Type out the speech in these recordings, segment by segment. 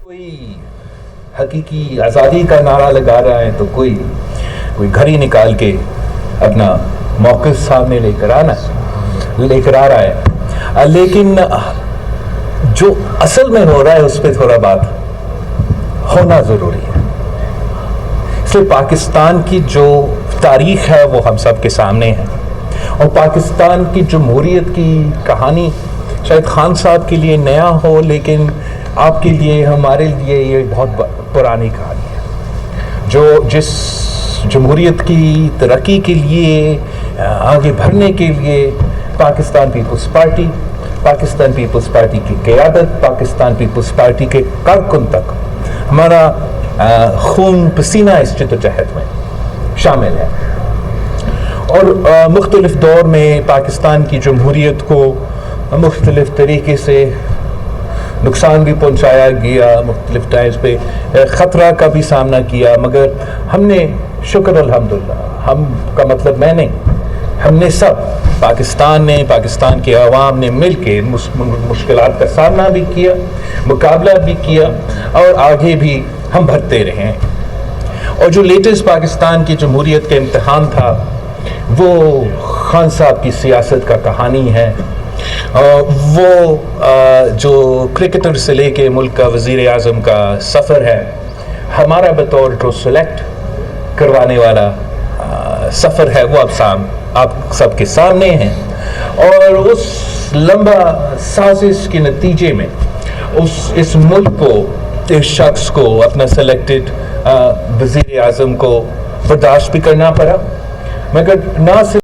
کوئی حقیقی آزادی کا نعرہ لگا رہا ہے تو کوئی گھڑی نکال کے اپنا موقف سامنے لے کر آ رہا ہے، لیکن جو اصل میں ہو رہا ہے اس پہ تھوڑا بات ہونا ضروری ہے۔ اس لیے پاکستان کی جو تاریخ ہے وہ ہم سب کے سامنے ہے، اور پاکستان کی جمہوریت کی کہانی شاید خان صاحب کے لیے نیا ہو، لیکن آپ کے لیے، ہمارے لیے یہ بہت پرانی کہانی ہے۔ جس جمہوریت کی ترقی کے لیے، آگے بڑھنے کے لیے پاکستان پیپلز پارٹی کی قیادت، پاکستان پیپلز پارٹی کے کارکن تک ہمارا خون پسینہ اس جدوجہد میں شامل ہے، اور مختلف دور میں پاکستان کی جمہوریت کو مختلف طریقے سے نقصان بھی پہنچایا گیا، مختلف ٹائمز پہ خطرہ کا بھی سامنا کیا، مگر ہم نے شکر الحمدللہ، ہم کا مطلب میں نہیں، ہم نے سب، پاکستان کے عوام نے مل کے مشکلات کا سامنا بھی کیا، مقابلہ بھی کیا، اور آگے بھی ہم بڑھتے رہے۔ اور جو لیٹسٹ پاکستان کی جمہوریت کا امتحان تھا وہ خان صاحب کی سیاست کا کہانی ہے۔ وہ جو کرکٹر سے لے کے ملک کا وزیر اعظم کا سفر ہے، ہمارا بطور جو سلیکٹ کروانے والا سفر ہے، وہ آپ سب کے سامنے ہیں، اور اس لمبا سازش کے نتیجے میں اس ملک کو، اس شخص کو، اپنا سلیکٹڈ وزیر اعظم کو برداشت بھی کرنا پڑا، مگر نہ صرف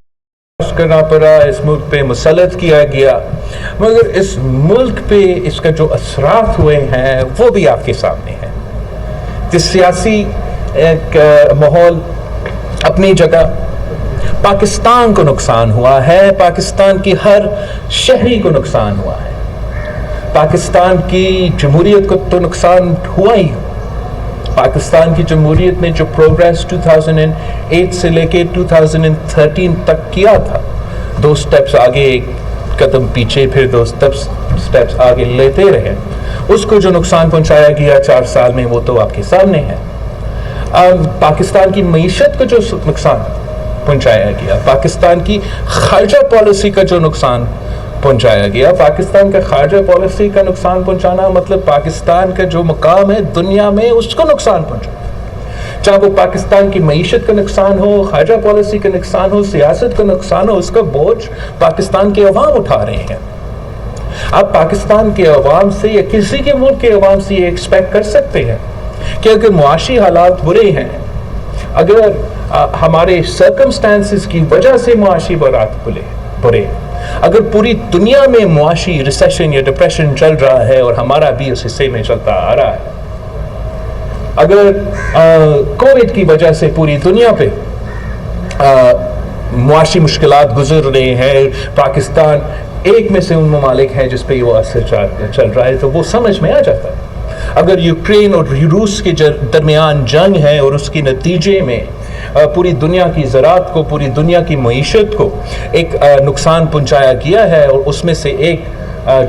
کرنا پڑا، اس ملک پہ مسلط کیا گیا، مگر اس ملک پہ اس کا جو اثرات ہوئے ہیں وہ بھی آپ کے سامنے ہیں۔ جس سیاسی ایک ماحول اپنی جگہ، پاکستان کو نقصان ہوا ہے، پاکستان کی ہر شہری کو نقصان ہوا ہے، پاکستان کی جمہوریت کو تو نقصان ہوا ہی۔ پاکستان کی جمہوریت نے جو پروگریس 2008 سے لے کے 2013 تک کیا تھا، 2 سٹیپس آگے، 1 قدم پیچھے، پھر 2 سٹیپس آگے لیتے رہے، اس کو جو نقصان پہنچایا گیا 4 سال میں وہ تو آپ کے سامنے ہے۔ پاکستان کی معیشت کو جو نقصان پہنچایا گیا، پاکستان کی خارجہ پالیسی کا جو نقصان پہنچایا گیا، پاکستان کا خارجہ پالیسی کا نقصان پہنچانا مطلب پاکستان کا جو مقام ہے دنیا میں اس کو نقصان پہنچانا، چاہے وہ پاکستان کی معیشت کا نقصان ہو، خارجہ پالیسی کا نقصان ہو، سیاست کا نقصان ہو، اس کا بوجھ پاکستان کے عوام اٹھا رہے ہیں۔ آپ پاکستان کے عوام سے یا کسی کے ملک کے عوام سے یہ ایکسپیکٹ کر سکتے ہیں کہ اگر معاشی حالات برے ہیں، اگر ہمارے سرکمسٹانسز کی وجہ سے معاشی حالات برے، اگر پوری دنیا میں معاشی ریسیشن یا ڈپریشن چل رہا ہے اور ہمارا بھی اس حصے میں چلتا آ رہا ہے، اگر کووڈ کی وجہ سے پوری دنیا پہ معاشی مشکلات گزر رہے ہیں، پاکستان ایک میں سے ان ممالک ہیں جس پہ وہ اثر چل رہا ہے، تو وہ سمجھ میں آ جاتا ہے۔ اگر یوکرین اور روس کے درمیان جنگ ہے اور اس کے نتیجے میں پوری دنیا کی زراعت کو، پوری دنیا کی معیشت کو ایک نقصان پہنچایا گیا ہے، اور اس میں سے ایک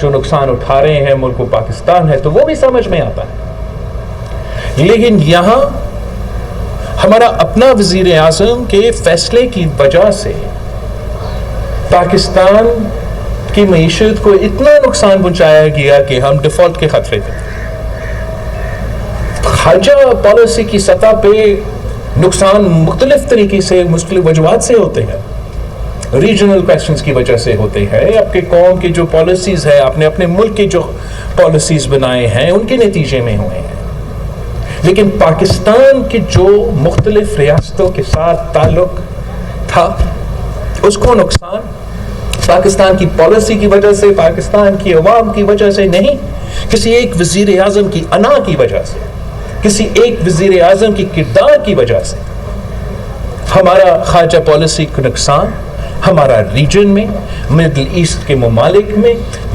جو نقصان اٹھا رہے ہیں ملک کو پاکستان ہے، تو وہ بھی سمجھ میں آتا ہے۔ لیکن یہاں ہمارا اپنا وزیر اعظم کے فیصلے کی وجہ سے پاکستان کی معیشت کو اتنا نقصان پہنچایا گیا کہ ہم ڈیفالٹ کے خطرے پہ۔ خارجہ پالیسی کی سطح پہ نقصان مختلف طریقے سے، مختلف وجوہات سے ہوتے ہیں، ریجنل کویسچنز کی وجہ سے ہوتے ہیں، آپ کے قوم کی جو پالیسیز ہے، آپ نے اپنے ملک کی جو پالیسیز بنائے ہیں ان کے نتیجے میں ہوئے ہیں۔ لیکن پاکستان کی جو مختلف ریاستوں کے ساتھ تعلق تھا، اس کو نقصان پاکستان کی پالیسی کی وجہ سے، پاکستان کی عوام کی وجہ سے نہیں، کسی ایک وزیر اعظم کی انا کی وجہ سے، کسی ایک وزیر اعظم کی کردار کی وجہ سے ہمارا خارجہ پالیسی کا نقصان ہمارا ریجن میں، مڈل ایسٹ کے ممالک میں،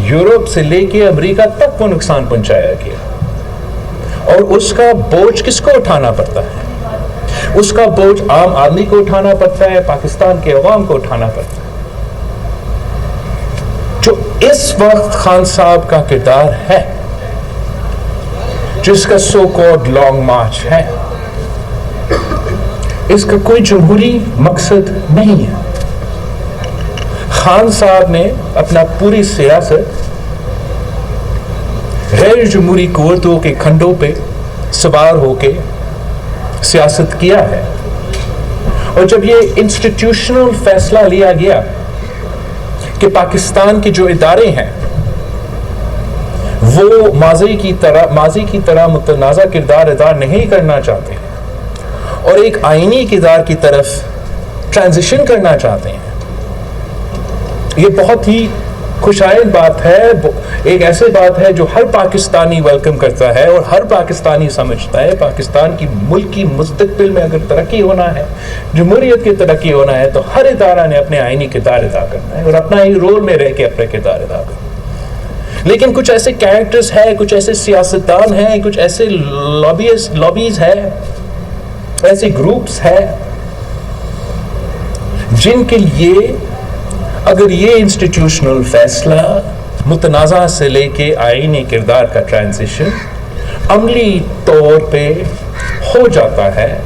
یورپ سے لے کے امریکہ تک وہ نقصان پہنچایا گیا، اور اس کا بوجھ کس کو اٹھانا پڑتا ہے؟ اس کا بوجھ عام آدمی کو اٹھانا پڑتا ہے، پاکستان کے عوام کو اٹھانا پڑتا ہے۔ جو اس وقت خان صاحب کا کردار ہے، جس کا سو کالڈ لانگ مارچ ہے، اس کا کوئی جمہوری مقصد نہیں ہے۔ خان صاحب نے اپنا پوری سیاست غیر جمہوری قوتوں کے کھنڈوں پہ سوار ہو کے سیاست کیا ہے، اور جب یہ انسٹیٹیوشنل فیصلہ لیا گیا کہ پاکستان کے جو ادارے ہیں وہ ماضی کی طرح متنازع کردار ادا نہیں کرنا چاہتے ہیں اور ایک آئینی کردار کی طرف ٹرانزیشن کرنا چاہتے ہیں، یہ بہت ہی خوشائن بات ہے، ایک ایسی بات ہے جو ہر پاکستانی ویلکم کرتا ہے اور ہر پاکستانی سمجھتا ہے پاکستان کی ملک کی مستقبل میں اگر ترقی ہونا ہے، جمہوریت کی ترقی ہونا ہے، تو ہر ادارہ نے اپنے آئینی کردار ادا کرنا ہے اور اپنا ہی رول میں رہ کے اپنے کردار ادا کرنا ہے۔ لیکن کچھ ایسے کیریکٹرز ہیں، کچھ ایسے سیاستدان ہیں، کچھ ایسے لابیز ہیں، ایسے گروپس ہیں جن کے لیے اگر یہ انسٹیٹیوشنل فیصلہ متنازع سے لے کے آئینی کردار کا ٹرانزیشن عملی طور پہ ہو جاتا ہے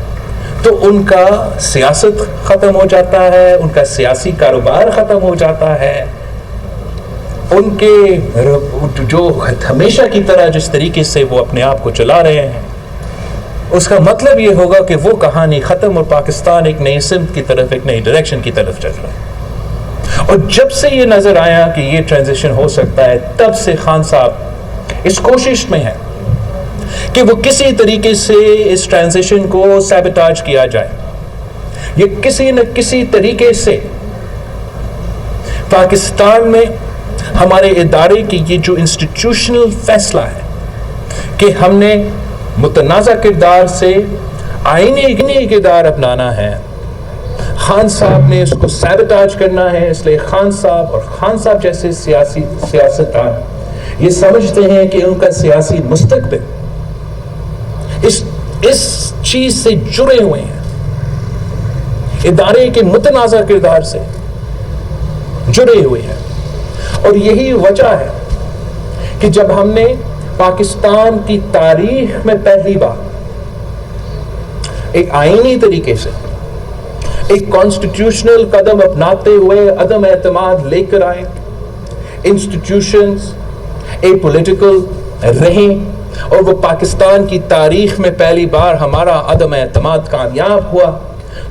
تو ان کا سیاست ختم ہو جاتا ہے، ان کا سیاسی کاروبار ختم ہو جاتا ہے، ان کے جو ہمیشہ کی طرح جس طریقے سے وہ اپنے آپ کو چلا رہے ہیں، اس کا مطلب یہ ہوگا کہ وہ کہانی ختم اور پاکستان ایک نئی سمت کی طرف، ایک نئی ڈائریکشن کی طرف چل رہا ہے۔ اور جب سے یہ نظر آیا کہ یہ ٹرانزیشن ہو سکتا ہے، تب سے خان صاحب اس کوشش میں ہیں کہ وہ کسی طریقے سے اس ٹرانزیشن کو سیبوٹاج کیا جائے، یہ کسی نہ کسی طریقے سے پاکستان میں ہمارے ادارے کی یہ جو انسٹیٹیوشنل فیصلہ ہے کہ ہم نے متنازع کردار سے آئینی کردار اپنانا ہے، خان صاحب نے اس کو سیبوٹاج کرنا ہے۔ اس لیے خان صاحب اور خان صاحب جیسے سیاستدان یہ سمجھتے ہیں کہ ان کا سیاسی مستقبل اس چیز سے جڑے ہوئے ہیں، ادارے کے متنازع کردار سے جڑے ہوئے ہیں۔ اور یہی وجہ ہے کہ جب ہم نے پاکستان کی تاریخ میں پہلی بار ایک آئینی طریقے سے ایک کانسٹیٹیوشنل قدم اپناتے ہوئے عدم اعتماد لے کر آئے، انسٹیٹیوشنز اے پولیٹیکل رہیں، اور وہ پاکستان کی تاریخ میں پہلی بار ہمارا عدم اعتماد کامیاب ہوا،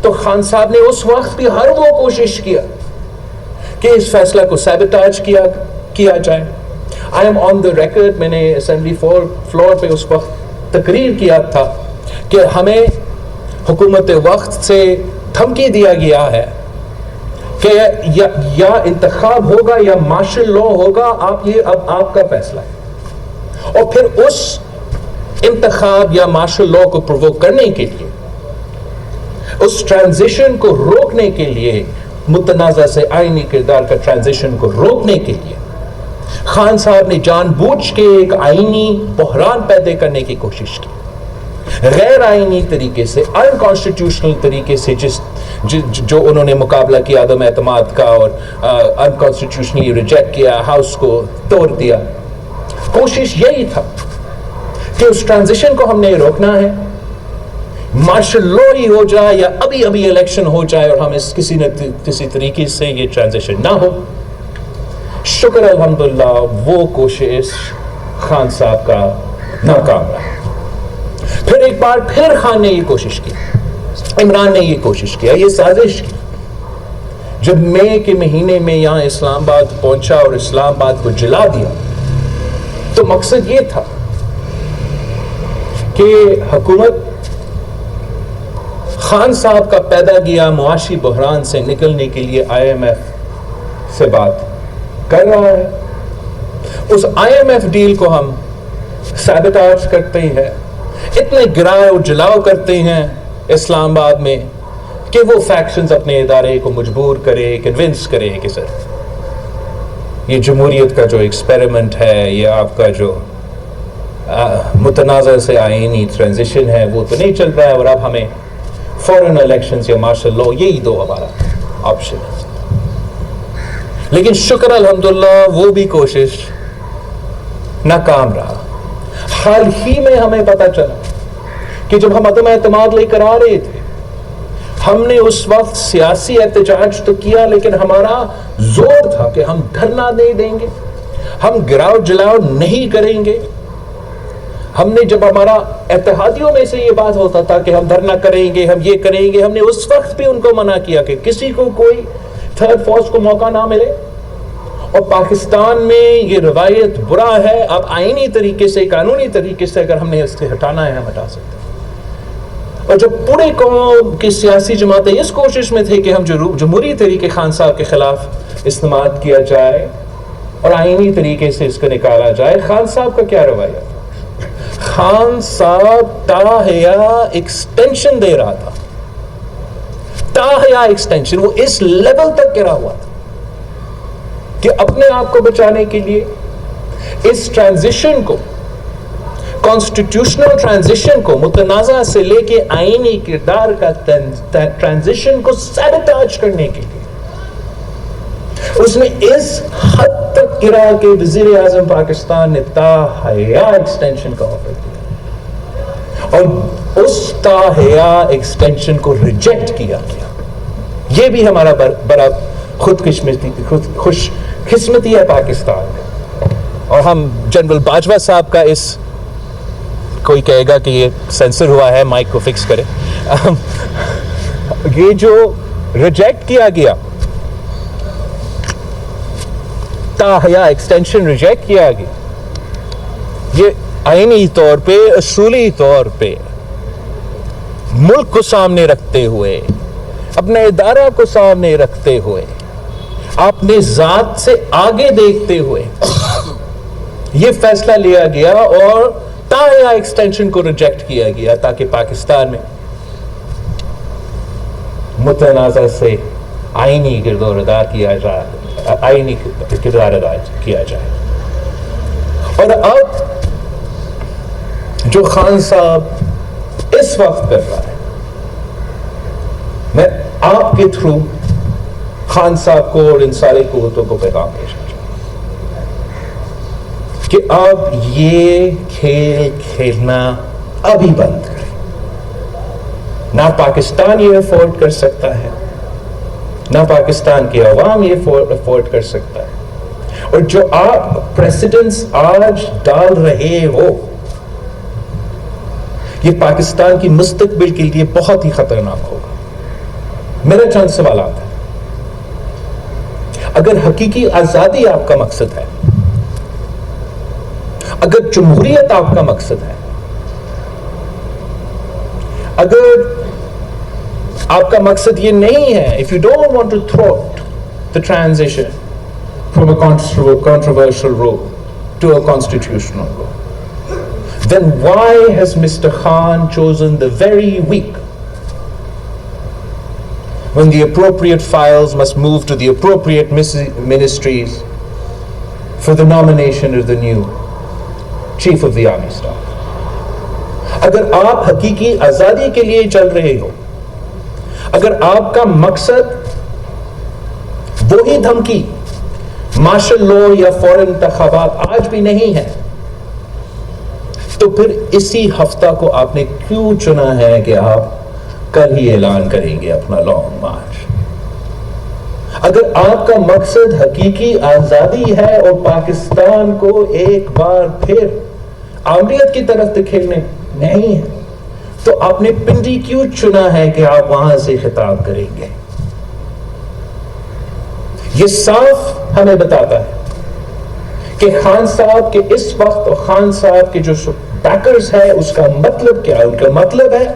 تو خان صاحب نے اس وقت بھی ہر وہ کوشش کیا کہ اس فیصلہ کو سیبوٹاج کیا جائے۔ I am on the record, میں نے اسمبلی فلور پہ اس وقت تقریر کیا تھا کہ ہمیں حکومت وقت سے دھمکی دیا گیا ہے کہ یا انتخاب ہوگا یا مارشل لا ہوگا، اب آپ کا فیصلہ ہے۔ اور پھر اس انتخاب یا مارشل لا کو پرووک کرنے کے لیے، اس ٹرانزیشن کو روکنے کے لیے، متنازع سے آئینی کردار کا ٹرانزیشن کو روکنے کے لیے خان صاحب نے جان بوجھ کے ایک آئینی بحران پیدا کرنے کی کوشش کی، غیر آئینی طریقے سے، انکانسٹیٹیوشنل طریقے سے جو انہوں نے مقابلہ کیا عدم اعتماد کا اور انکانسٹیٹیوشنلی ریجیکٹ کیا، ہاؤس کو توڑ دیا۔ کوشش یہی تھا کہ اس ٹرانزیشن کو ہم نے روکنا ہے، مارشل لا ہی ہو جائے یا ابھی الیکشن ہو جائے اور ہم اس کسی نہ کسی طریقے سے یہ ٹرانزیشن نہ ہو۔ شکر الحمدللہ وہ کوشش خان صاحب کا ناکام رہا۔ پھر ایک بار پھر خان نے یہ کوشش کی، عمران نے یہ کوشش کیا، یہ سازش کی۔ جب مئی کے مہینے میں یہاں اسلام آباد پہنچا اور اسلام آباد کو جلا دیا، تو مقصد یہ تھا کہ حکومت خان صاحب کا پیدا کیا معاشی بحران سے نکلنے کے لیے آئی ایم ایف سے بات کر رہا ہے۔ اس آئی ایم ایف ڈیل کو ہم سیبوٹاج کرتے ہیں، اتنے گرائے اور جلاؤ کرتے ہیں اسلام آباد میں کہ وہ فیکشنز اپنے ادارے کو مجبور کرے، کنونس کرے کہ سر یہ جمہوریت کا جو ایکسپیریمنٹ ہے، یہ آپ کا جو متنازع سے آئینی ٹرانزیشن ہے وہ تو نہیں چل رہا ہے، اور اب ہمیں فورن الیکشنز یا مارشل لا، یہی دو ہمارا آپشن ہے۔ لیکن شکر الحمدللہ وہ بھی کوشش ناکام رہا۔ حال ہی میں ہمیں پتہ چلا کہ جب ہم عدم اعتماد لے کر آ رہے تھے، ہم نے اس وقت سیاسی احتجاج تو کیا، لیکن ہمارا زور تھا کہ ہم دھرنا نہیں دیں گے، ہم گراؤ جلاؤ نہیں کریں گے. ہم نے جب ہمارا اتحادیوں میں سے یہ بات ہوتا تھا کہ ہم دھرنا کریں گے، ہم یہ کریں گے، ہم نے اس وقت بھی ان کو منع کیا کہ کسی کو کوئی تھرڈ فورس کو موقع نہ ملے. اور پاکستان میں یہ روایت برا ہے. اب آئینی طریقے سے، قانونی طریقے سے اگر ہم نے اس سے ہٹانا ہے، ہم ہٹا سکتے ہیں. اور جب پورے قوم کی سیاسی جماعتیں اس کوشش میں تھے کہ ہم جمہوری طریقے خان صاحب کے خلاف استعمال کیا جائے اور آئینی طریقے سے اس کو نکالا جائے، خان صاحب کا کیا رویہ تھا؟ خان صاحب تاحیا ایکسٹینشن دے رہا تھا، تاحیا ایکسٹینشن. وہ اس لیول تک گرا ہوا تھا کہ اپنے آپ کو بچانے کے لیے اس ٹرانزیشن کو، کانسٹیٹیوشنل ٹرانزیشن کو، متنازع سے لے کے آئینی کردار کا ٹرانزیشن کو سیبوٹاج کرنے کے لیے اس نے اس حد تک گرا کہ وزیر اعظم پاکستان نے تاحیا ایکسٹینشن کا آفر دیا اور اس تاحیا ایکسٹینشن کو ریجیکٹ کیا گیا. یہ بھی ہمارا بڑا خوش قسمتی ہے پاکستان میں. اور ہم جنرل باجوہ صاحب کا اس، کوئی کہے گا کہ یہ سینسر ہوا ہے، مائک کو فکس کرے، یہ جو ریجیکٹ کیا گیا تاحیا ایکسٹینشن ریجیکٹ کیا گیا، یہ آئینی طور پہ، اصولی طور پہ ملک کو سامنے رکھتے ہوئے، اپنے ادارہ کو سامنے رکھتے ہوئے، اپنے ذات سے آگے دیکھتے ہوئے یہ فیصلہ لیا گیا اور تاحیا ایکسٹینشن کو ریجیکٹ کیا گیا تاکہ پاکستان میں متنازع سے آئینی کردار ادا کیا جائے، آئینی کردار ادا کیا جائے. اور اب جو خان صاحب اس وقت کر رہا ہے، میں آپ کے تھرو خان صاحب کو اور ان ساری قوتوں کو پیغام پیش کرتا ہوں کہ اب یہ کھیل کھیلنا ابھی بند کریں. نہ پاکستان یہ افورڈ کر سکتا ہے، نہ پاکستان کی عوام یہ افورڈ کر سکتا ہے. اور جو آپ پریسیڈنٹس آج ڈال رہے ہو، یہ پاکستان کی مستقبل کے لیے بہت ہی خطرناک ہوگا. میرا چند سوالات ہیں. اگر حقیقی آزادی آپ کا مقصد ہے، اگر جمہوریت آپ کا مقصد ہے، اگر آپ کا مقصد یہ نہیں ہے، if you don't want to thwart the transition from a controversial rule to a constitutional rule, then why has Mr. Khan chosen the very week when the appropriate files must move to the appropriate ministries for the nomination of the new Chief of the Army Staff? اگر آپ حقیقی آزادی کے لیے چل رہے ہو، اگر آپ کا مقصد وہی دھمکی مارشل لا یا فوری انتخابات آج بھی نہیں ہے، تو پھر اسی ہفتہ کو آپ نے کیوں چنا ہے کہ آپ کل ہی اعلان کریں گے اپنا لانگ مارچ؟ اگر آپ کا مقصد حقیقی آزادی ہے اور پاکستان کو ایک بار پھر آمریت کی طرف دکھیلنے نہیں ہے، تو آپ نے پنڈی کیوں چنا ہے کہ آپ وہاں سے خطاب کریں گے؟ یہ صاف ہمیں بتاتا ہے کہ خان صاحب کے اس وقت اور خان صاحب کے جو بیکرز ہے، اس کا مطلب کیا ہے؟ ان کا مطلب ہے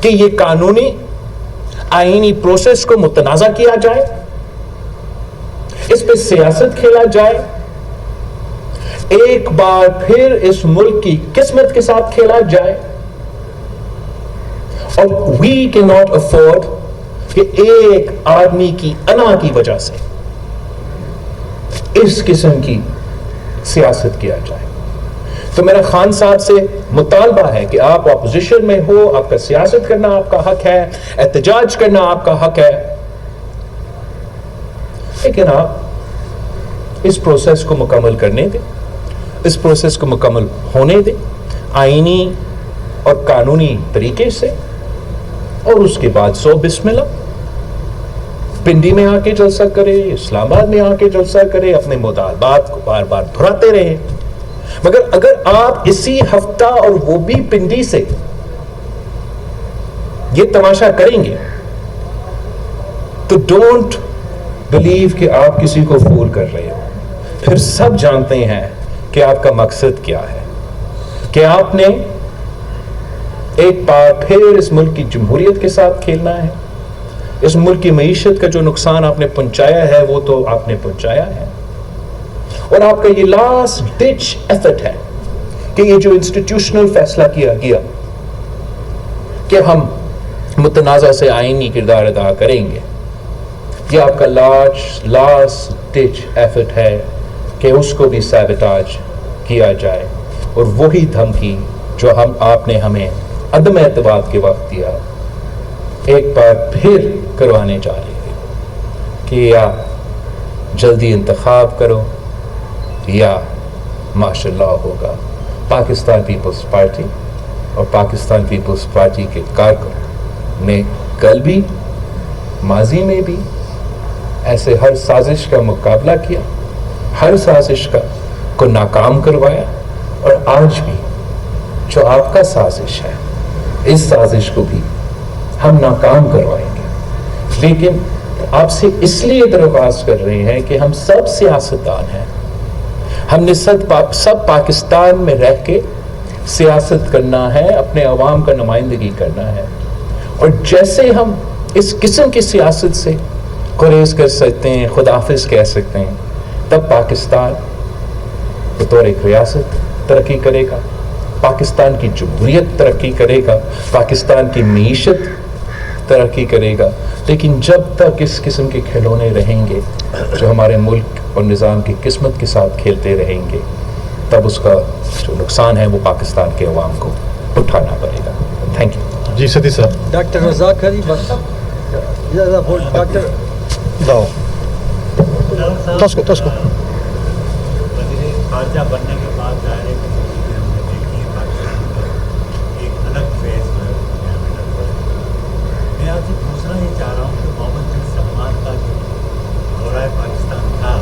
کہ یہ قانونی آئینی پروسیس کو متنازع کیا جائے، اس پہ سیاست کھیلا جائے، ایک بار پھر اس ملک کی قسمت کے ساتھ کھیلا جائے. اور we cannot afford کہ ایک آدمی کی انا کی وجہ سے اس قسم کی سیاست کیا جائے. تو میرا خان صاحب سے مطالبہ ہے کہ آپ اپوزیشن میں ہو، آپ کا سیاست کرنا آپ کا حق ہے، احتجاج کرنا آپ کا حق ہے، لیکن آپ اس پروسیس کو مکمل کرنے دیں. اس پروسیس کو مکمل ہونے دیں آئینی اور قانونی طریقے سے، اور اس کے بعد سو بسم اللہ، پنڈی میں آ کے جلسہ کرے، اسلام آباد میں آ کے جلسہ کرے، اپنے مطالبات کو بار بار دہراتے رہے. مگر اگر آپ اسی ہفتہ اور وہ بھی پنڈی سے یہ تماشا کریں گے تو ڈونٹ بلیو کہ آپ کسی کو فول کر رہے ہو. پھر سب جانتے ہیں کہ آپ کا مقصد کیا ہے، کہ آپ نے ایک بار پھر اس ملک کی جمہوریت کے ساتھ کھیلنا ہے. اس ملک کی معیشت کا جو نقصان آپ نے پہنچایا ہے وہ تو آپ نے پہنچایا ہے، اور آپ کا یہ لاسٹ ڈچ ایفرٹ ہے کہ یہ جو انسٹیٹیوشنل فیصلہ کیا گیا کہ ہم متنازع سے آئینی کردار ادا کریں گے، یہ آپ کا لاسٹ ڈچ ایفرٹ ہے کہ اس کو بھی سیبوٹاج کیا جائے. اور وہی دھمکی جو آپ نے ہمیں عدم اعتماد کے وقت دیا ایک بار پھر کروانے جا رہے ہیں کہ یا جلدی انتخاب کرو یا ماشاء اللہ ہوگا. پاکستان پیپلز پارٹی اور پاکستان پیپلز پارٹی کے کارکن نے کل بھی ماضی میں بھی ایسے ہر سازش کا مقابلہ کیا، ہر سازش کو ناکام کروایا، اور آج بھی جو آپ کا سازش ہے اس سازش کو بھی ہم ناکام کروائیں گے. لیکن آپ سے اس لیے درخواست کر رہے ہیں کہ ہم سب سیاستدان ہیں، ہم نے سب پاکستان میں رہ کے سیاست کرنا ہے، اپنے عوام کا نمائندگی کرنا ہے، اور جیسے ہم اس قسم کی سیاست سے گریز کر سکتے ہیں، خداحافظ کہہ سکتے ہیں، تب پاکستان بطور ایک ریاست ترقی کرے گا، پاکستان کی جمہوریت ترقی کرے گا، پاکستان کی معیشت ترقی کرے گا. لیکن جب تک اس قسم کے کھلونے رہیں گے جو ہمارے ملک اور نظام کی قسمت کے ساتھ کھیلتے رہیں گے، تب اس کا جو نقصان ہے وہ پاکستان کے عوام کو اٹھانا پڑے گا. Thank you. جی ستی صاحب. ڈاکٹر رزاق علی بس ڈاکٹر داؤ تسکو وزیر خارجہ بننے کے بعد ظاہر ہے کہ ہم نے دیکھی ہے پاکستان کا ایک الگ فیز میں میں آپ سے پوچھنا یہ چاہ رہا ہوں کہ محمد بن سلمان کا جو دورہ پاکستان تھا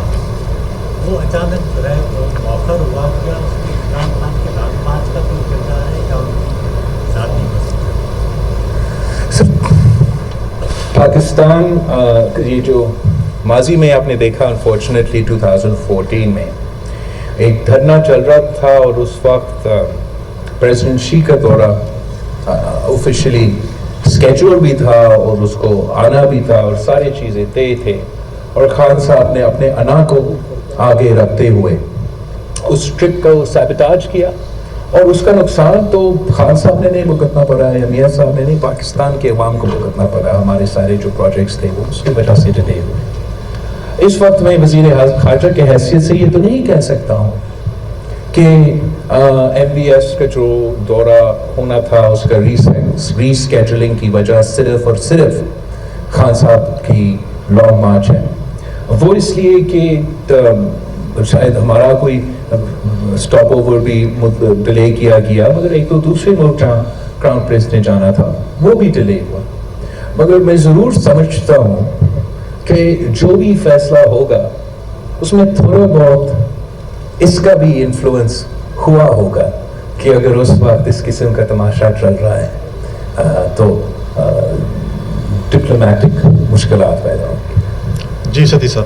وہ اچانک جو ہے مؤخر ہوا، کیا اس میں عمران خان کے لال مارچ کا کوئی کردار ہے یا ان کی ذاتی مسئلہ؟ پاکستان یہ جو ماضی میں آپ نے دیکھا انفارچونیٹلی 2014 میں ایک دھرنا چل رہا تھا، اور اس وقت پریزیڈنٹ شی کا دورہ آفیشلی اسکیجول بھی تھا اور اس کو آنا بھی تھا اور ساری چیزیں طے تھے، اور خان صاحب نے اپنے انا کو آگے رکھتے ہوئے اس ٹرپ کو سیبوٹاج کیا، اور اس کا نقصان تو خان صاحب نے نہیں بھگتنا پڑا ہے، میاں صاحب نے نہیں، پاکستان کے عوام کو بھگتنا پڑا. ہمارے سارے جو پروجیکٹس تھے وہ اس کی وجہ سے ڈیلے ہوئے. اس وقت میں وزیر خارجہ کے حیثیت سے یہ تو نہیں کہہ سکتا ہوں کہ ایم بی ایس کا جو دورہ ہونا تھا اس کا ری اسکیجولنگ کی وجہ صرف اور صرف خان صاحب کی لانگ مارچ ہے. وہ اس لیے کہ شاید ہمارا کوئی اسٹاپ اوور بھی ڈیلے کیا گیا، مگر ایک تو دوسرے ملک جہاں کراؤن پرنس نے جانا تھا وہ بھی ڈیلے ہوا. مگر میں ضرور سمجھتا ہوں کہ جو بھی فیصلہ ہوگا اس میں تھوڑا بہت اس کا بھی انفلوئنس ہوا ہوگا کہ اگر اس وقت اس قسم کا تماشا چل رہا ہے تو ڈپلومیٹک مشکلات پیدا ہوں گی. جی ستی صاحب.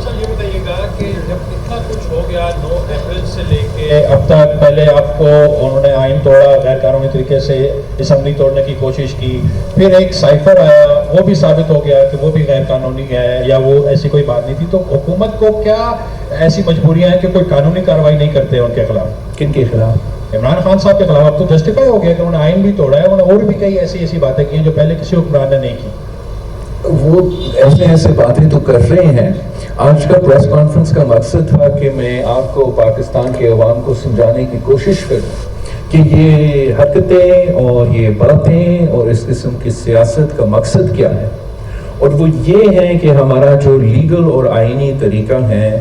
سر یہ بتائیے گا کہ جب اتنا کچھ ہو گیا 9 اپریل سے لے کے اب تک، پہلے آپ کو انہوں نے آئین توڑا، غیر قانونی طریقے سے اسمبلی توڑنے کی کوشش کی، پھر ایک سائفر آیا وہ بھی ثابت ہو گیا کہ وہ بھی غیر قانونی ہے یا وہ ایسی کوئی بات نہیں تھی. تو حکومت کو کیا ایسی مجبوریاں ہیں کہ کوئی قانونی کارروائی نہیں کرتے ان کے خلاف؟ کن کے خلاف؟ عمران خان صاحب کے خلاف. اب تو جسٹیفائی ہو گیا کہ انہوں نے آئین بھی توڑا ہے، انہوں نے اور بھی کئی ایسی باتیں کی ہیں جو پہلے کسی حکمران نے نہیں کی. وہ ایسے باتیں تو کر رہے ہیں. آج کا پریس کانفرنس کا مقصد تھا کہ میں آپ کو پاکستان کے عوام کو سمجھانے کی کوشش کروں کہ یہ حرکتیں اور یہ باتیں اور اس قسم کی سیاست کا مقصد کیا ہے. اور وہ یہ ہے کہ ہمارا جو لیگل اور آئینی طریقہ ہے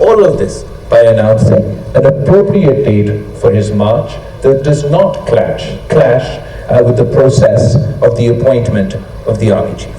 all of this by announcing an appropriate date for his march that does not clash with the process of the appointment of the army chief.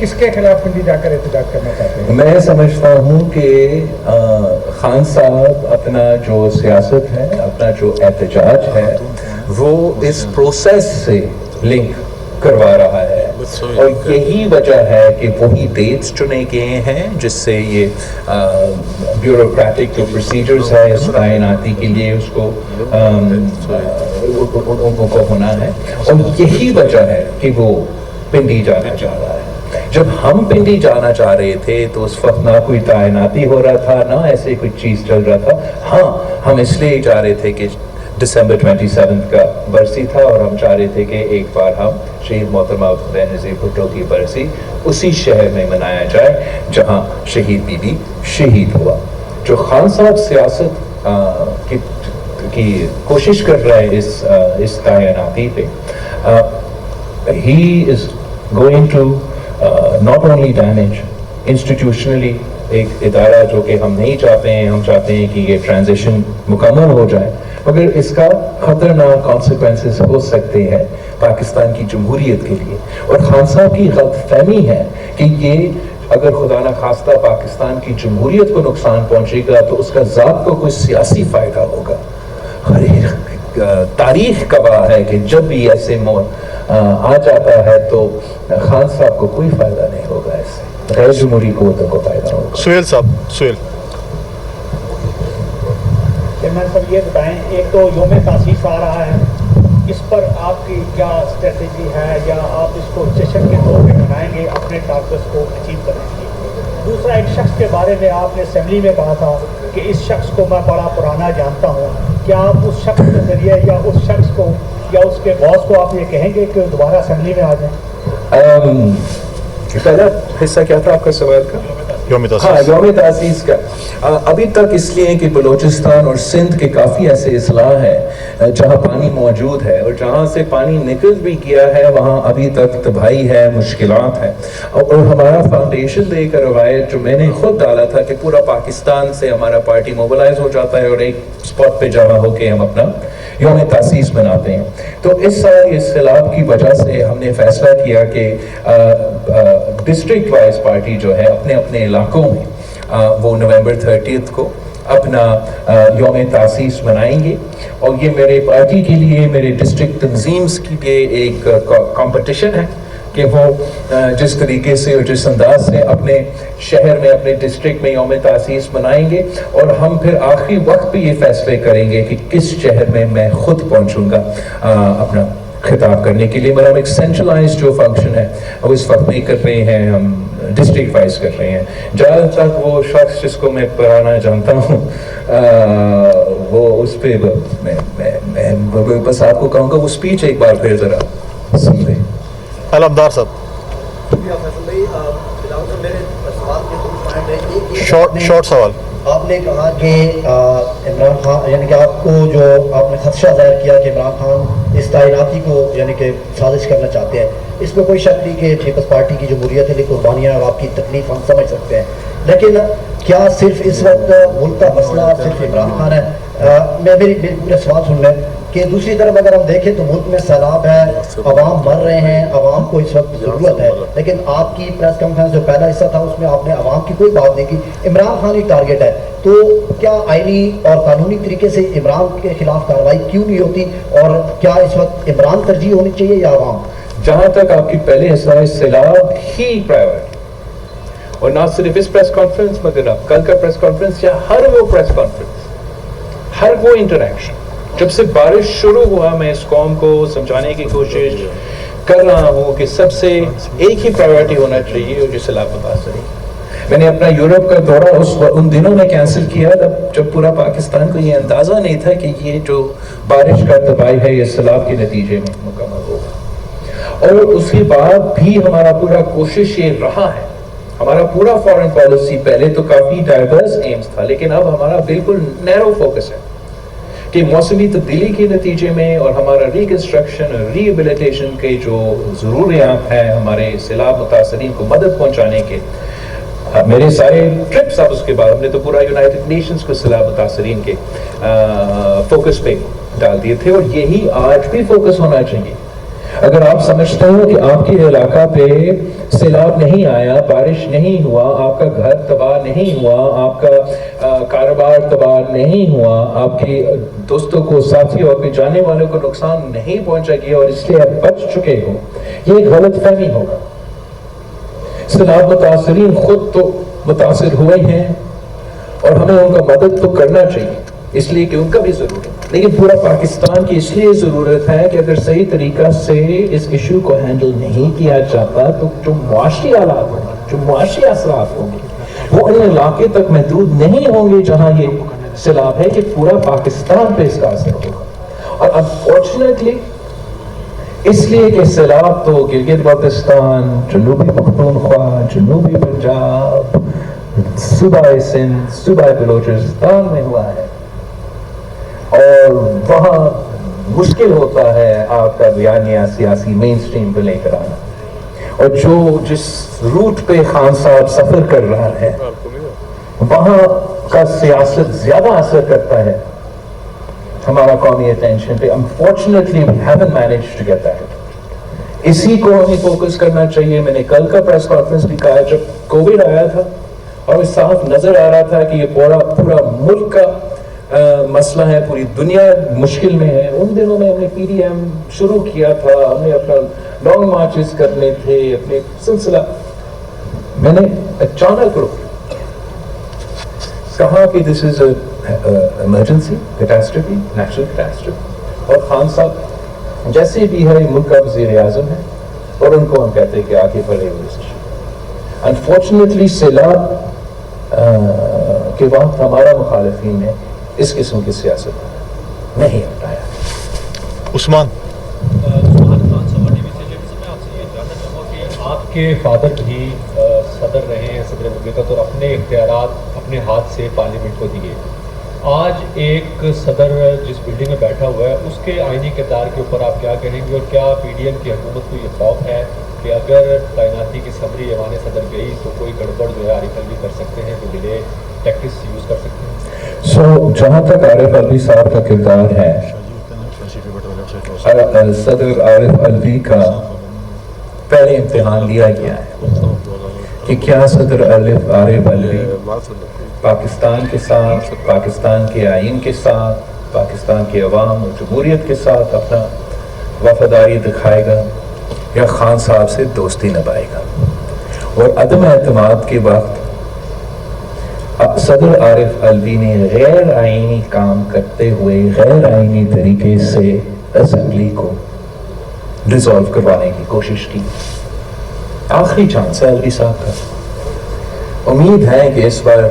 کس کے خلاف پنڈی جا کر احتجاج کرنا چاہتے ہیں؟ میں سمجھتا ہوں کہ خان صاحب اپنا جو سیاست ہے، اپنا جو احتجاج ہے، وہ اس پروسیس سے لنک کروا رہا ہے، اور یہی وجہ ہے کہ وہی ڈیٹس چنے گئے ہیں جس سے یہ بیوروکریٹک جو پروسیجرز ہے اس تعیناتی کے لیے اس کو ہونا ہے، اور یہی وجہ ہے کہ وہ پنڈی جانا چاہ رہا ہے۔ جب ہم پنڈی جانا چاہ رہے تھے تو اس وقت نہ کوئی تعیناتی ہو رہا تھا، نہ ایسے کوئی چیز چل رہا تھا۔ ہاں، ہم اس لیے جا رہے تھے کہ دسمبر 27 کا برسی تھا، اور ہم چاہ رہے تھے کہ ایک بار ہم شہید محترمہ بینظیر بھٹو کی برسی اسی شہر میں منایا جائے جہاں شہید بی بی شہید ہوا۔ جو خان صاحب سیاست کی کوشش کر رہے ہیں اس تعیناتی پہ، he is going to not only damage institutionally ایک ادارہ جو کہ ہم نہیں چاہتے ہیں، ہم چاہتے ہیں کہ یہ ٹرانزیشن مکمل ہو جائے، مگر اس کا خطرناک کانسیکوینسز ہو سکتے ہیں پاکستان کی جمہوریت کے لیے۔ اور خان صاحب کی غلط فہمی ہے کہ یہ اگر خدا نخواستہ پاکستان کی جمہوریت کو نقصان پہنچے گا تو اس کا ذات کو کوئی سیاسی فائدہ ہوگا۔ تاریخ گواہ ہے کہ جب بھی ایسے آ جاتا ہے تو خان صاحب کو کوئی فائدہ نہیں ہوگا، اس سے غیر جمہوری قوتوں کو فائدہ ہوگا۔ سہیل صاحب، سہیل چیئرمین صاحب یہ بتائیں، ایک تو یوم تاسیس آ رہا ہے، اس پر آپ کی کیا اسٹریٹجی ہے، یا آپ اس کو جشن کے طور پہ منائیں گے اپنے ٹارگیٹس کو اچیو کرنے کے لیے؟ دوسرا، ایک شخص کے بارے میں آپ نے اسمبلی میں کہا تھا کہ اس شخص کو میں بڑا پرانا جانتا ہوں، کیا آپ اس شخص کے ذریعے یا اس شخص کو یا اس کے باس کو آپ یہ کہیں گے کہ دوبارہ اسمبلی میں آ جائیں؟ پہلا حصہ کیا تھا آپ کا سوال کا؟ یوم ہاں، تاسیس۔ یوم تاسیس کا ابھی تک اس لیے کہ بلوچستان اور سندھ کے کافی ایسے اضلاع ہیں جہاں پانی موجود ہے، اور جہاں سے پانی نکل بھی گیا ہے وہاں ابھی تک تباہی ہے، مشکلات ہیں، اور ہمارا فاؤنڈیشن ڈے کا روایت جو میں نے خود ڈالا تھا کہ پورا پاکستان سے ہمارا پارٹی موبلائز ہو جاتا ہے اور ایک اسپاٹ پہ جمع ہو کے ہم اپنا یوم تاسیس مناتے ہیں۔ تو اس سال اس سیلاب کی وجہ سے ہم نے فیصلہ کیا کہ ڈسٹرکٹ وائز پارٹی جو ہے اپنے اپنے علاقوں میں وہ نومبر 30 کو اپنا یوم تاسیس منائیں گے، اور یہ میرے پارٹی کے لیے، میرے ڈسٹرکٹ تنظیمز کے لیے ایک کمپٹیشن ہے کہ وہ جس طریقے سے اور جس انداز سے اپنے شہر میں، اپنے ڈسٹرکٹ میں یوم تاسیس منائیں گے، اور ہم پھر آخری وقت پہ یہ فیصلے کریں گے کہ کس شہر میں خود پہنچوں گا اپنا خطاب کرنے کے لیے۔ مطلب ایک سینٹرلائز جو فنکشن ہے وہ اس وقت نہیں کر رہے ہیں، ہم ڈسٹرکٹ وائز کر رہے ہیں۔ جہاں تک وہ شخص جس کو میں پرانا جانتا ہوں وہ اس پہ میں بس آپ کو کہوں گا وہ اسپیچ ایک بار پھر ذرا سن لیں۔ علمدار صاحب، شارٹ سوال۔ آپ نے کہا کہ عمران خان، یعنی کہ آپ کو جو آپ نے خدشہ ظاہر کیا کہ عمران خان اس تعیناتی کو یعنی کہ سازش کرنا چاہتے ہیں، اس میں کوئی شک نہیں کہ پیپلز پارٹی کی جمہوریت ہے، لیکن قربانیاں اور آپ کی تکلیف ہم سمجھ سکتے ہیں، لیکن کیا صرف اس وقت ملک کا مسئلہ صرف عمران خان ہے؟ میرے پورے سوال سن لیں کہ دوسری طرف اگر ہم دیکھیں تو ملک میں سیلاب ہے، عوام مر رہے ہیں، عوام کو اس وقت ضرورت ہے، لیکن آپ کی پریس کانفرنس جو پہلا حصہ تھا اس میں آپ نے عوام کی کوئی بات نہیں کی۔ عمران خان ایک ٹارگیٹ ہے، تو کیا آئینی اور قانونی طریقے سے عمران کے خلاف کارروائی کیوں نہیں ہوتی، اور کیا اس وقت عمران ترجیح ہونی چاہیے یا عوام؟ جہاں تک آپ کی پہلے حصہ ہے، سیلاب ہی پرائیورٹی، اور نہ صرف اس پریس کانفرنس مگر اب کل کا پریس کانفرنس یا ہر وہ پریس کانفرنس، ہر وہ انٹریکشن جب سے بارش شروع ہوا، میں اس قوم کو سمجھانے کی کوشش کر رہا ہوں کہ سب سے ایک ہی پرائیورٹی ہونا چاہیے، اور جو سیلاب متاثرین۔ میں نے اپنا یورپ کا دورہ ان دنوں میں کینسل کیا جب پورا پاکستان کو یہ اندازہ نہیں تھا کہ یہ جو بارش کا تباہی ہے یہ سیلاب کے نتیجے میں مکمل ہوگا، اور اس کے بعد بھی ہمارا پورا کوشش یہ رہا ہے، ہمارا پورا فارن پالیسی پہلے تو کافی ڈائیورس ایمز تھا، لیکن اب ہمارا بالکل نیرو فوکس ہے کہ موسمی تبدیلی کے نتیجے میں اور ہمارا ریکنسٹرکشن اور ری ایبلیٹیشن کے جو ضروریات ہیں ہمارے سیلاب متاثرین کو مدد پہنچانے کے، میرے سارے ٹرپس اب اس کے بعد ہم نے تو پورا یونائٹڈ نیشنز کو سیلاب متاثرین کے فوکس پہ ڈال دیے تھے، اور یہی آج بھی فوکس ہونا چاہیے۔ اگر آپ سمجھتے ہو کہ آپ کے علاقہ پہ سیلاب نہیں آیا، بارش نہیں ہوا، آپ کا گھر تباہ نہیں ہوا، آپ کا کاروبار تباہ نہیں ہوا، آپ کے دوستوں کو، ساتھیوں، آپ کے جانے والوں کو نقصان نہیں پہنچا گیا اور اس لیے آپ بچ چکے ہو، یہ ایک غلط فہمی ہوگا۔ سیلاب متاثرین خود تو متاثر ہوئے ہیں اور ہمیں ان کا مدد تو کرنا چاہیے، اس لیے کہ ان کا بھی ضرورت ہے، لیکن پورا پاکستان کی اس لیے ضرورت ہے کہ اگر صحیح طریقہ سے اس ایشو کو ہینڈل نہیں کیا جاتا تو جو معاشی حالات ہوں گے، جو معاشی اثرات ہوں گے، وہ ان علاقے تک محدود نہیں ہوں گے جہاں یہ سیلاب ہے، کہ پورا پاکستان پہ اس کا اثر ہوگا۔ اور انفارچونیٹلی اس لیے کہ سیلاب تو گلگت بلتستان، جنوبی پختونخوا، جنوبی پنجاب، صوبہ سندھ، صوبہ بلوچستان میں ہوا ہے اور وہاں مشکل ہوتا ہے آپ کا بیانیہ سیاسی مین سٹریم پہ لے کر آنا، اور جس روٹ پہ خان صاحب سفر کر رہا ہے وہاں کا سیاست زیادہ اثر کرتا ہے ہمارا قومی اٹینشن پہ۔ Unfortunately we haven't managed to get that. اسی کو ہمیں فوکس کرنا چاہیے۔ میں نے کل کا پریس کانفرنس بھی کہا، جب کووڈ آیا تھا اور صاف نظر آ رہا تھا کہ یہ پورا ملک کا مسئلہ ہے، پوری دنیا مشکل میں ہے، ان دنوں میں ہم نے پی ڈی ایم شروع کیا تھا، ہم نے اپنا لانگ مارچز کرنے تھے، اپنے سلسلہ، میں نے اچانک کہا کہ دس از ایمرجنسی، کیٹاسٹرفی، نیچرل کیٹاسٹرفی، اور خان صاحب جیسے بھی ہے ملک کا وزیر اعظم ہے اور ان کو ہم کہتے ہیں کہ آگے بڑھے ہوئے۔ انفارچونیٹلی سیلاب کے وقت ہمارا مخالفین نے اس قسم کی سیاست نہیں اپنایا۔ عثمان آپ کے فادر بھی صدر رہے ہیں، صدر مملکت، اور اپنے اختیارات اپنے ہاتھ سے پارلیمنٹ کو دیے۔ آج ایک صدر جس بلڈنگ میں بیٹھا ہوا ہے اس کے آئینی کردار کے اوپر آپ کیا کہیں گے، اور کیا پی ڈی ایم کی حکومت کو یہ خوف ہے کہ اگر تعیناتی کی سمری ایوان صدر گئی تو کوئی گڑبڑ جو ہے عارف الوی کر سکتے ہیں، تو ڈیلے ٹیکٹکس یوز کر سکتے ہیں؟ جہاں تک عارف الوی صاحب کا کردار ہے، صدر عارف الوی کا پہلے امتحان لیا گیا ہے کہ کیا صدر عارف الوی پاکستان کے ساتھ، پاکستان کے آئین کے ساتھ، پاکستان کے عوام اور جمہوریت کے ساتھ اپنا وفاداری دکھائے گا یا خان صاحب سے دوستی نبھائے گا۔ اور عدم اعتماد کے وقت صدر عارف الوی نے غیر آئینی کام کرتے ہوئے غیر آئینی طریقے سے اسمبلی کو ڈیزالو کروانے کی کوشش کی۔ آخری چانس ہے الوی صاحب کا۔ امید ہے کہ اس بار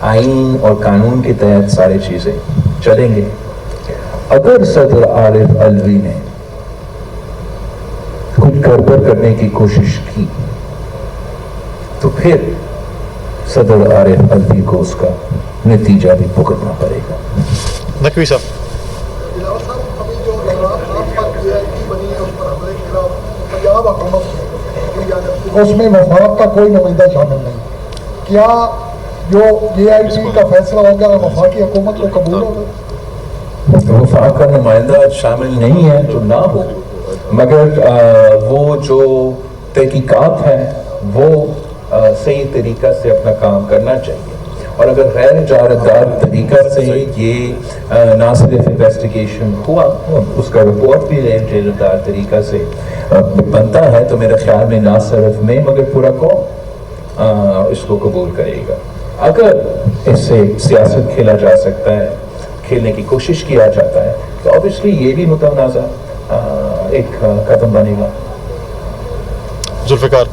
آئین اور قانون کے تحت ساری چیزیں چلیں گے۔ اگر صدر عارف الوی نے کچھ گڑبڑ کرنے کی کوشش کی تو پھر صدر عارف الوی کو اس کا نتیجہ بھی بھگتنا پڑے گا۔ نقوی صاحب، اس میں وفاق کا کوئی نمائندہ شامل نہیں، کیا جو اے آئی ٹی کا فیصلہ ہوگا وفاقی حکومت کو قبول ہوگا؟ وفاق کا نمائندہ شامل نہیں ہے تو نہ ہو، مگر وہ جو تحقیقات ہیں وہ صحیح طریقہ سے اپنا کام کرنا چاہیے، اور اگر غیر جانبدار طریقہ سے یہ نہ صرف انویسٹیگیشن ہوا، اس کا رپورٹ بھی غیر جانبدار طریقہ سے بنتا ہے، تو میرے خیال میں نہ صرف میں مگر پورا قوم اس کو قبول کرے گا۔ اگر اس سے سیاست کھیلا جا سکتا ہے، کھیلنے کی کوشش کیا جاتا ہے، تو obviously یہ بھی متنازع ایک قدم بنے گا۔ ذوالفقار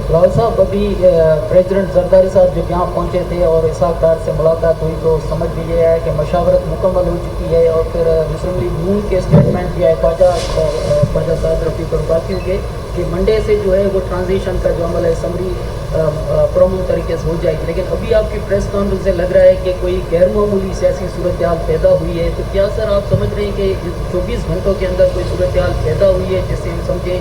بلال صاحب، ابھی پریزیڈنٹ زرداری صاحب جب یہاں پہنچے تھے اور اسحاق ڈار سے ملاقات ہوئی تو سمجھ بھی یہ ہے کہ مشاورت مکمل ہو چکی ہے، اور پھر مسلم لیگ نون کے اسٹیٹمنٹ بھی ہے خواجہ صاحب رفیق اور باقیوں کے کہ منڈے سے جو ہے وہ ٹرانزیشن کا جو عمل ہے سمری پرامن طریقے سے ہو جائے گی، لیکن ابھی آپ کی پریس کانفرنس سے لگ رہا ہے کہ کوئی غیر معمولی سیاسی صورتحال پیدا ہوئی ہے، تو کیا سر آپ سمجھ رہے ہیں کہ 24 گھنٹوں کے اندر کوئی صورتحال پیدا ہوئی ہے جس سے ہم سمجھیں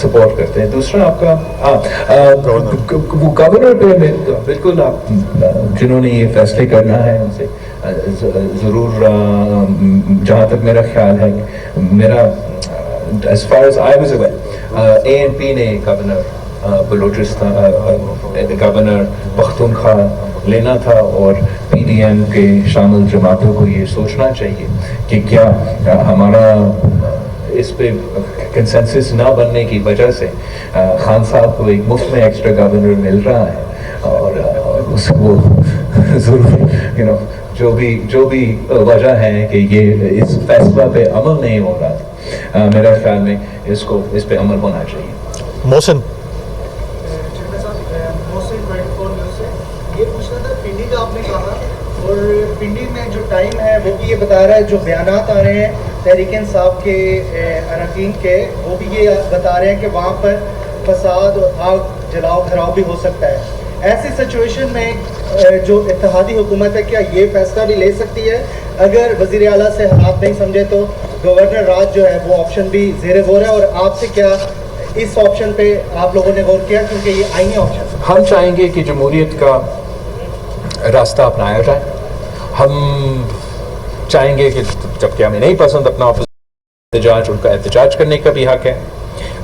سپورٹ کرتے ہیں. دوسرا آپ کا وہ گورنر پہ بالکل آپ جنہوں نے یہ فیصلے کرنا ہے ان سے ضرور جہاں تک میرا خیال ہے میرا as far as I was aware ANP نے گورنر بلوچستان گورنر پختونخوا لینا تھا اور PDM کے شامل جماعتوں کو یہ سوچنا چاہیے کہ کیا ہمارا اس پہ کنسنسس نہ بننے کی وجہ سے خان صاحب کو ایک مفت میں ایکسٹرا گورنر مل رہا ہے اور اس کو ضرور جو بھی وجہ ہے کہ یہ اس فیصلہ پہ عمل نہیں ہو رہا میرے خیال میں اس پہ عمل ہونا چاہیے. محسن یہ پوچھنا تھا پنڈی کا آپ نے کہا اور پنڈی میں جو ٹائم ہے وہ بھی یہ بتا رہا ہے جو بیانات آ رہے ہیں تحریک انصاف کے اراکین کے وہ بھی یہ بتا رہے ہیں کہ وہاں پر فساد اور آگ جلاؤ گھراؤ بھی ہو سکتا ہے. ایسی سچویشن میں جو اتحادی حکومت ہے کیا یہ فیصلہ بھی لے سکتی ہے اگر وزیر اعلیٰ سے حالات نہیں سمجھے تو گورنر راج جو ہے وہ آپشن بھی زیر غور ہے اور آپ سے کیا اس آپشن پہ آپ لوگوں نے غور کیا کیونکہ یہ آئینی آپشن ہے؟ ہم چاہیں گے کہ جمہوریت کا راستہ اپنایا جائے. ہم چاہیں گے کہ جبکہ ہمیں نہیں پسند اپنا احتجاج ان کا احتجاج کرنے کا بھی حق ہے.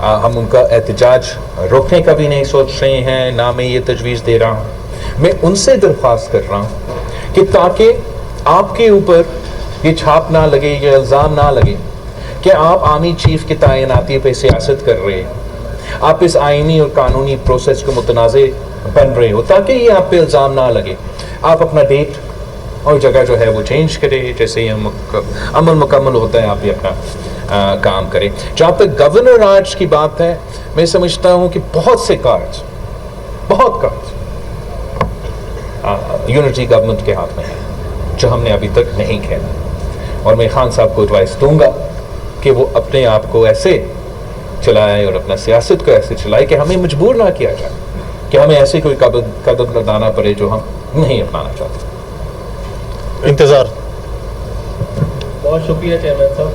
ہم ان کا احتجاج روکنے کا بھی نہیں سوچ رہے ہیں نہ میں یہ تجویز دے رہا ہوں. میں ان سے درخواست کر رہا ہوں کہ تاکہ آپ کے اوپر یہ چھاپ نہ لگے یہ الزام نہ لگے کہ آپ آرمی چیف کی تعیناتی پہ سیاست کر رہے ہیں آپ اس آئینی اور قانونی پروسیس کو متنازع بن رہے ہو تاکہ یہ آپ پہ الزام نہ لگے آپ اپنا ڈیٹ اور جگہ جو ہے وہ چینج کرے جیسے یہ عمل مکمل ہوتا ہے آپ بھی اپنا کام کریں. جہاں تک گورنر راج کی بات ہے میں سمجھتا ہوں کہ بہت کارڈز یونٹی گورنمنٹ کے ہاتھ میں ہے جو ہم نے ابھی تک نہیں کھیلا اور میں خان صاحب کو ایڈوائس دوں گا کہ وہ اپنے آپ کو ایسے چلائے اور اپنا سیاست کو ایسے چلائے کہ ہمیں مجبور نہ کیا جائے کہ ہمیں ایسے کوئی قدم اٹھانا پڑے جو ہم نہیں اپنانا چاہتے. انتظار. بہت شکریہ چیئرمین صاحب.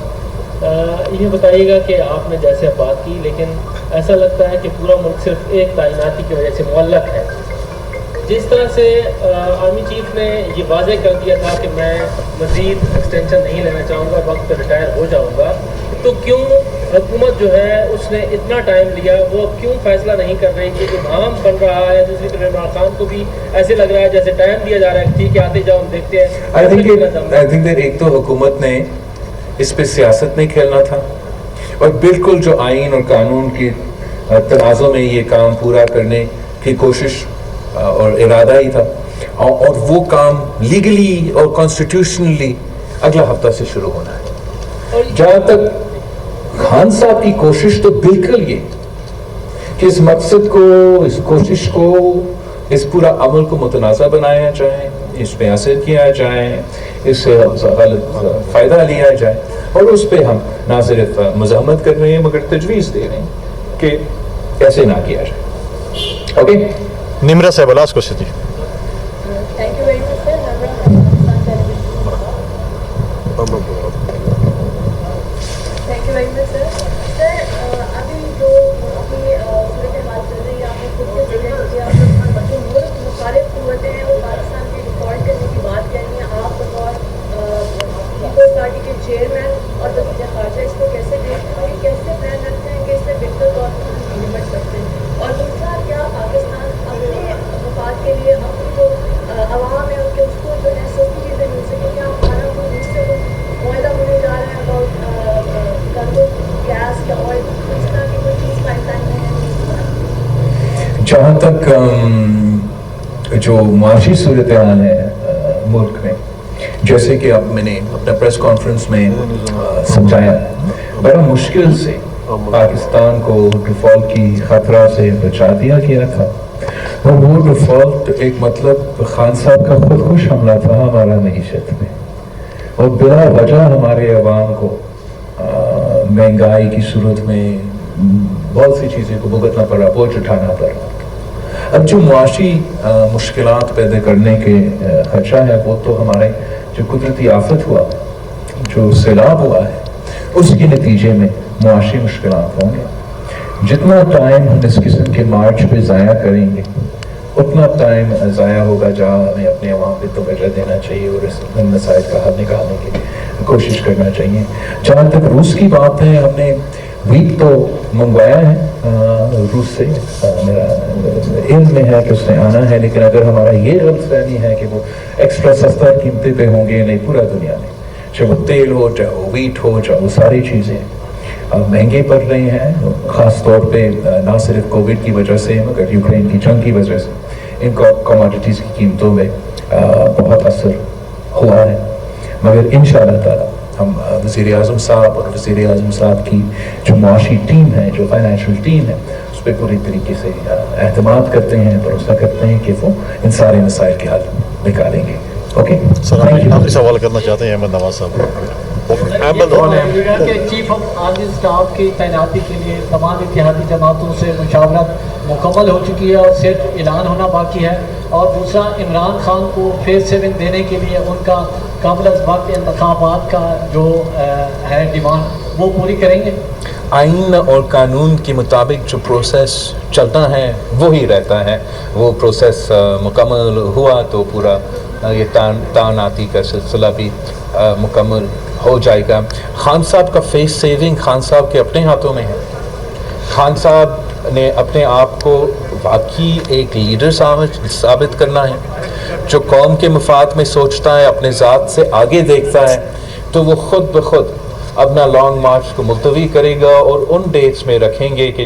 یہ بتائیے گا کہ آپ نے جیسے بات کی لیکن ایسا لگتا ہے کہ پورا ملک صرف ایک تعیناتی کی وجہ سے معلق ہے. جس طرح سے آرمی چیف نے یہ واضح کر دیا تھا کہ میں مزید ایکسٹینشن نہیں لینا چاہوں گا وقت پہ ریٹائر ہو جاؤں گا تو کیوں حکومت جو ہے اس نے اتنا ٹائم لیا وہ کیوں فیصلہ نہیں کر رہی کہ جو بھام بن رہا ہے دوسری طرف عمران خان کو بھی ایسے لگ رہا ہے جیسے ٹائم دیا جا رہا ہے ٹھیک ہے آتے جاؤ ہم دیکھتے ہیں. I think that ایک تو حکومت نے اس پہ سیاست نہیں کھیلنا تھا اور بالکل جو آئین اور قانون کی تنازع میں یہ کام پورا کرنے کی کوشش اور ارادہ ہی تھا اور وہ کام لیگلی اور کانسٹیٹیوشنلی اگلا ہفتہ سے شروع ہونا ہے. جہاں تک خان صاحب کی کوشش تو بالکل یہ کہ اس مقصد کو اس کوشش کو اس پورا عمل کو متنازع بنایا جائے اس پہ اثر کیا جائے اس سے غلط فائدہ لیا جائے اور اس پہ ہم نہ صرف مزاحمت کر رہے ہیں مگر تجویز دے رہے ہیں کہ ایسے نہ کیا جائے. اوکے نمرا صاحب لاسٹ کوشچن جی. Thank you very much, sir. Thank you very much, sir. Sir, ابھی جو اپنی صورتحال چل رہی ہے آپ نے خود کے ذکر کیا جو ملک مخالف قوتیں ہیں وہ پاکستان کی ریکارڈ کرنے کی بات کر رہی ہیں آپ بطور پیپلز پارٹی کے چیئرمین اور وزیر خارجہ اس کو کیسے دیکھتے ہیں کیسے پلان رکھتے ہیں کہ اس سے بہتر طور پر نمٹ سکتے ہیں اور دوسرا کیا پاکستان اپنے مفاد کے لیے اپنی جو عوام ہے کہ اس کو جو ہے سستی چیزیں مل سکیں کیا ہمارا وہ اس سے معاہدہ ہونے جا رہے ہیں اباؤٹ کرو گیس یا آئل اس طرح کی کوئی چیز پائپ لائن ہے. جہاں تک جو معاشی صورتحال ہے ملک میں جیسے کہ اب میں نے اپنا پریس کانفرنس میں سمجھایا بڑا مشکل سے پاکستان کو ڈیفالٹ کی خطرہ سے بچا دیا گیا تھا اور وہ ڈیفالٹ ایک مطلب خان صاحب کا خودکش حملہ تھا ہمارا معیشت میں اور بلا وجہ ہمارے عوام کو مہنگائی کی صورت میں بہت سی چیزیں کو بھگتنا پڑا بوجھ اٹھانا پڑا. اب جو معاشی مشکلات پیدا کرنے کے خدشہ ہے وہ تو ہمارے جو قدرتی آفت ہوا جو سیلاب ہوا ہے اس کے نتیجے میں معاشی مشکلات ہوں گے جتنا ٹائم ہم اس قسم کے مارچ پہ ضائع کریں گے اتنا ٹائم ضائع ہوگا جہاں ہمیں اپنے عوام پہ توجہ دینا چاہیے اور اس مسائل کا حل نکالنے کی کوشش کرنا چاہیے. جہاں تک روس کی بات ہے, ہم نے ویٹ تو منگوایا ہے روس سے, میرا علم میں ہے کہ اس نے آنا ہے, لیکن اگر ہمارا یہ غلط فہمی ہے کہ وہ ایکسٹرا سستا قیمتیں پہ ہوں گے, نہیں, پورا دنیا میں چاہے وہ تیل ہو, چاہے وہ ویٹ ہو, چاہے وہ ساری چیزیں مہنگے پڑ رہی ہیں, خاص طور پہ نہ صرف کووڈ کی وجہ سے مگر یوکرین کی جنگ کی وجہ سے ان کموڈیٹیز کی قیمتوں میں بہت اثر ہوا ہے. مگر انشاءاللہ تعالی ہم وزیر اعظم صاحب اور وزیر اعظم صاحب کی جو معاشی ٹیم ہے, جو فائنینشیل ٹیم ہے, اس پہ پوری طریقے سے اعتماد کرتے ہیں, بھروسہ کرتے ہیں کہ وہ ان سارے مسائل کے حل نکالیں گے. اوکے سر, آخری سوال کرنا چاہتے ہیں احمد نواز صاحب. کہ چیف آف آرمی اسٹاف کی تعیناتی کے لیے تمام اتحادی جماعتوں سے مشاورت مکمل ہو چکی ہے اور صرف اعلان ہونا باقی ہے, اور دوسرا عمران خان کو فیز 7 دینے کے لیے ان کا قبل از وقت انتخابات کا جو ہے ڈیمانڈ وہ پوری کریں گے. آئین اور قانون کے مطابق جو پروسیس چلتا ہے وہی رہتا ہے. وہ پروسیس مکمل ہوا تو پورا یہ تعیناتی کا سلسلہ بھی مکمل ہو جائے گا. خان صاحب کا فیس سیونگ خان صاحب کے اپنے ہاتھوں میں ہے. خان صاحب نے اپنے آپ کو واقعی ایک لیڈر ثابت کرنا ہے, جو قوم کے مفاد میں سوچتا ہے, اپنے ذات سے آگے دیکھتا ہے, تو وہ خود بخود اپنا لانگ مارچ کو ملتوی کرے گا اور ان ڈیٹس میں رکھیں گے کہ